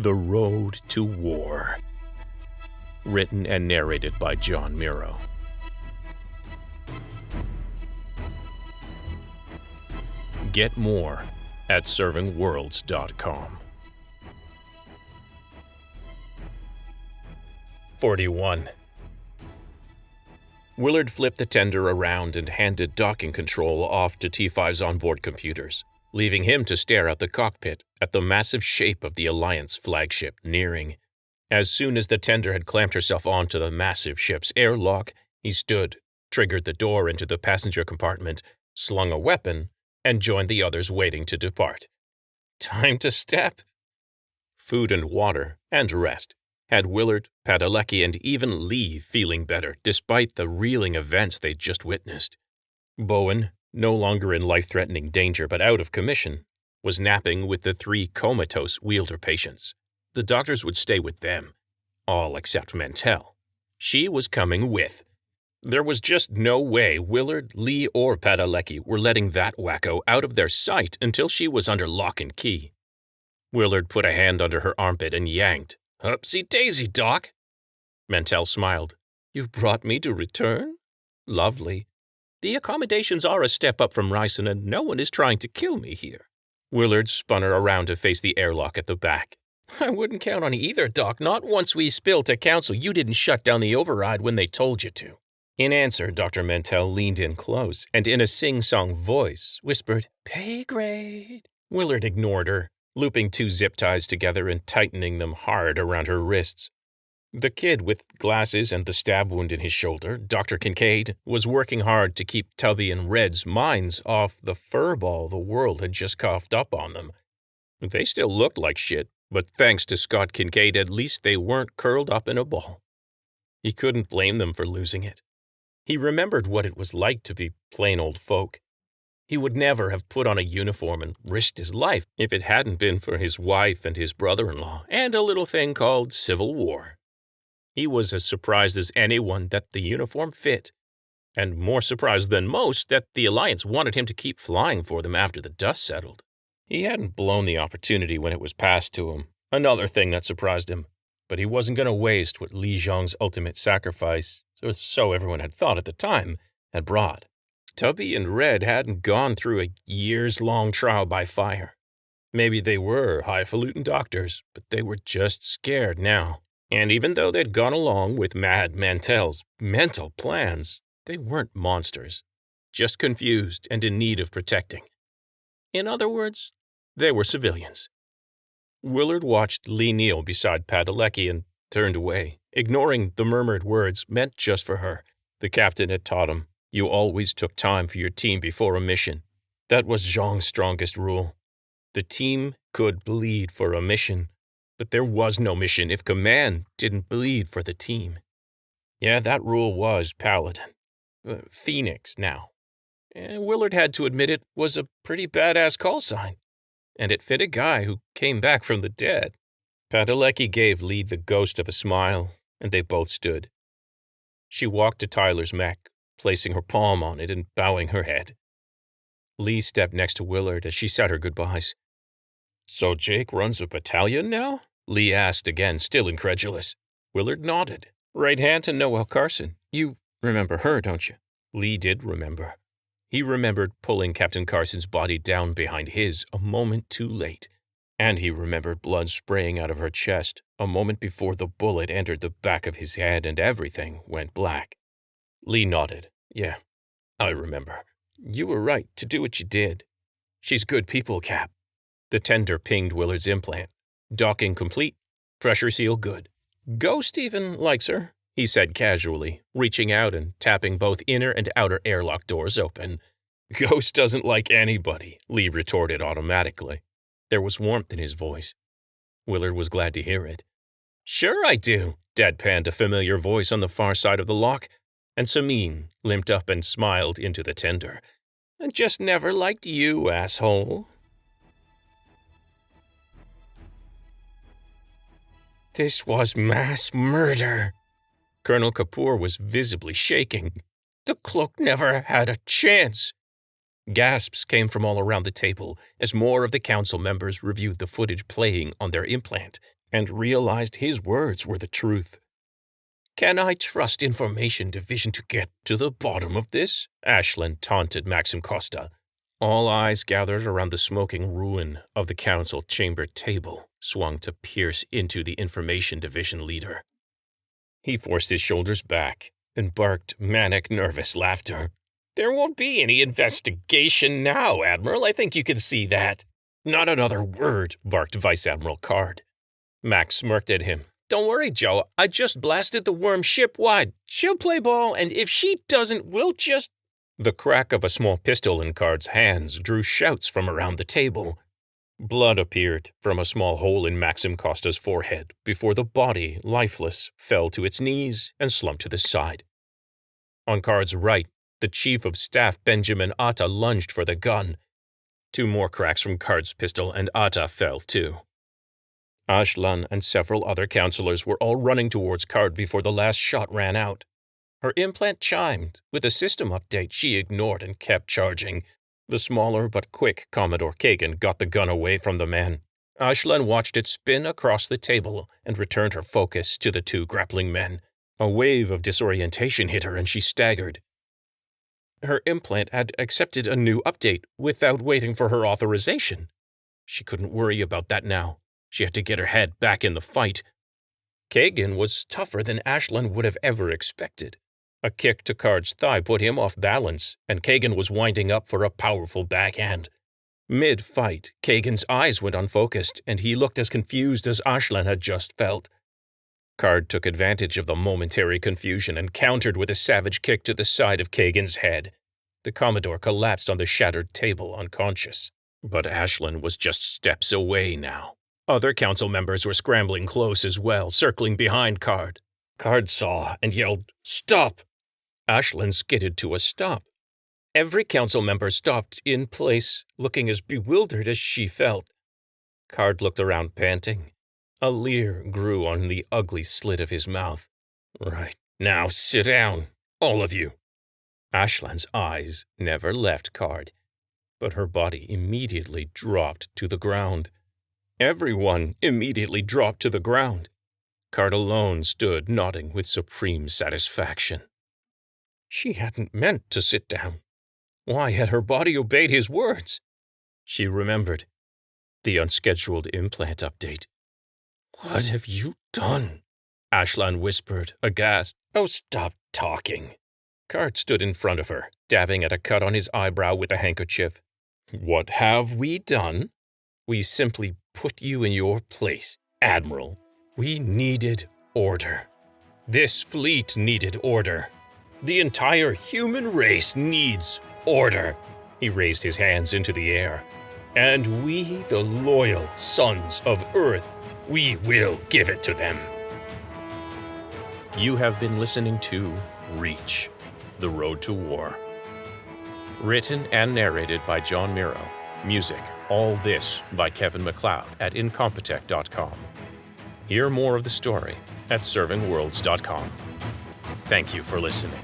The Road to War. Written and narrated by John Miro. Get more at servingworlds.com. 41. Willard flipped the tender around and handed docking control off to T5's onboard computers, leaving him to stare out the cockpit at the massive shape of the Alliance flagship nearing. As soon as the tender had clamped herself onto the massive ship's airlock, he stood, triggered the door into the passenger compartment, slung a weapon, and joined the others waiting to depart. Time to step. Food and water, and rest, had Willard, Padalecki, and even Lee feeling better despite the reeling events they'd just witnessed. Bowen, no longer in life-threatening danger but out of commission, was napping with the 3 comatose Wielder patients. The doctors would stay with them, all except Mantell. She was coming with. There was just no way Willard, Lee, or Padalecki were letting that wacko out of their sight until she was under lock and key. Willard put a hand under her armpit and yanked. "Upsy-daisy, Doc." Mantell smiled. "You've brought me to return? Lovely. The accommodations are a step up from Ryson, and no one is trying to kill me here." Willard spun her around to face the airlock at the back. "I wouldn't count on either, Doc, not once we spilled to Council you didn't shut down the override when they told you to." In answer, Dr. Mantell leaned in close and in a sing-song voice whispered, "Pay grade." Willard ignored her, looping 2 zip ties together and tightening them hard around her wrists. The kid with glasses and the stab wound in his shoulder, Dr. Kincaid, was working hard to keep Tubby and Red's minds off the furball the world had just coughed up on them. They still looked like shit, but thanks to Scott Kincaid, at least they weren't curled up in a ball. He couldn't blame them for losing it. He remembered what it was like to be plain old folk. He would never have put on a uniform and risked his life if it hadn't been for his wife and his brother-in-law and a little thing called Civil War. He was as surprised as anyone that the uniform fit, and more surprised than most that the Alliance wanted him to keep flying for them after the dust settled. He hadn't blown the opportunity when it was passed to him, another thing that surprised him, but he wasn't going to waste what Li Zhang's ultimate sacrifice, or so everyone had thought at the time, had brought. Tubby and Red hadn't gone through a years-long trial by fire. Maybe they were highfalutin doctors, but they were just scared now. And even though they'd gone along with Mad Mantell's mental plans, they weren't monsters, just confused and in need of protecting. In other words, they were civilians. Willard watched Lee kneel beside Padalecki and turned away, ignoring the murmured words meant just for her. The captain had taught him, you always took time for your team before a mission. That was Zhang's strongest rule. The team could bleed for a mission, but there was no mission if command didn't bleed for the team. Yeah, that rule was Paladin. Phoenix now. And Willard had to admit it was a pretty badass call sign, and it fit a guy who came back from the dead. Padalecki gave Lee the ghost of a smile, and they both stood. She walked to Tyler's mech, placing her palm on it and bowing her head. Lee stepped next to Willard as she said her goodbyes. "So Jake runs a battalion now?" Lee asked again, still incredulous. Willard nodded. "Right hand to Noelle Carson. You remember her, don't you?" Lee did remember. He remembered pulling Captain Carson's body down behind his a moment too late. And he remembered blood spraying out of her chest a moment before the bullet entered the back of his head and everything went black. Lee nodded. "Yeah, I remember. You were right to do what you did. She's good people, Cap." The tender pinged Willard's implant. Docking complete. Pressure seal good. "Ghost even likes her," he said casually, reaching out and tapping both inner and outer airlock doors open. "Ghost doesn't like anybody," Lee retorted automatically. There was warmth in his voice. Willard was glad to hear it. "Sure I do," deadpanned a familiar voice on the far side of the lock, and Samin limped up and smiled into the tender. "I just never liked you, asshole." This was mass murder. Colonel Kapoor was visibly shaking. The cloak never had a chance. Gasps came from all around the table as more of the council members reviewed the footage playing on their implant and realized his words were the truth. "Can I trust Information Division to get to the bottom of this?" Ashland taunted Maxim Costa. All eyes gathered around the smoking ruin of the council chamber table, swung to pierce into the Information Division leader. He forced his shoulders back and barked manic, nervous laughter. "There won't be any investigation now, Admiral. I think you can see that." "Not another word," barked Vice Admiral Card. Max smirked at him. "Don't worry, Joe. I just blasted the worm ship-wide. She'll play ball, and if she doesn't, we'll just—" The crack of a small pistol in Card's hands drew shouts from around the table. Blood appeared from a small hole in Maxim Costa's forehead before the body, lifeless, fell to its knees and slumped to the side. On Card's right, the Chief of Staff Benjamin Atta lunged for the gun. 2 more cracks from Card's pistol and Atta fell too. Ashlan and several other counselors were all running towards Card before the last shot ran out. Her implant chimed. With a system update she ignored and kept charging. The smaller but quick Commodore Kagan got the gun away from the man. Ashlan watched it spin across the table and returned her focus to the 2 grappling men. A wave of disorientation hit her and she staggered. Her implant had accepted a new update without waiting for her authorization. She couldn't worry about that now. She had to get her head back in the fight. Kagan was tougher than Ashland would have ever expected. A kick to Card's thigh put him off balance, and Kagan was winding up for a powerful backhand. Mid-fight, Kagan's eyes went unfocused, and he looked as confused as Ashland had just felt. Card took advantage of the momentary confusion and countered with a savage kick to the side of Kagan's head. The Commodore collapsed on the shattered table unconscious. But Ashland was just steps away now. Other council members were scrambling close as well, circling behind Card. Card saw and yelled, "Stop!" Ashland skidded to a stop. Every council member stopped in place, looking as bewildered as she felt. Card looked around panting. A leer grew on the ugly slit of his mouth. "Right, now sit down, all of you." Ashland's eyes never left Card, but her body immediately dropped to the ground. Everyone immediately dropped to the ground. Card alone stood nodding with supreme satisfaction. She hadn't meant to sit down. Why had her body obeyed his words? She remembered. The unscheduled implant update. "What have you done?" Ashland whispered, aghast. "Oh, stop talking." Card stood in front of her, dabbing at a cut on his eyebrow with a handkerchief. "What have we done? We simply put you in your place, Admiral. We needed order. This fleet needed order. The entire human race needs order." He raised his hands into the air. "And we, the loyal sons of Earth, we will give it to them." You have been listening to Reach, The Road to War. Written and narrated by John Miro. Music, All This, by Kevin MacLeod at Incompetech.com. Hear more of the story at servingworlds.com. Thank you for listening.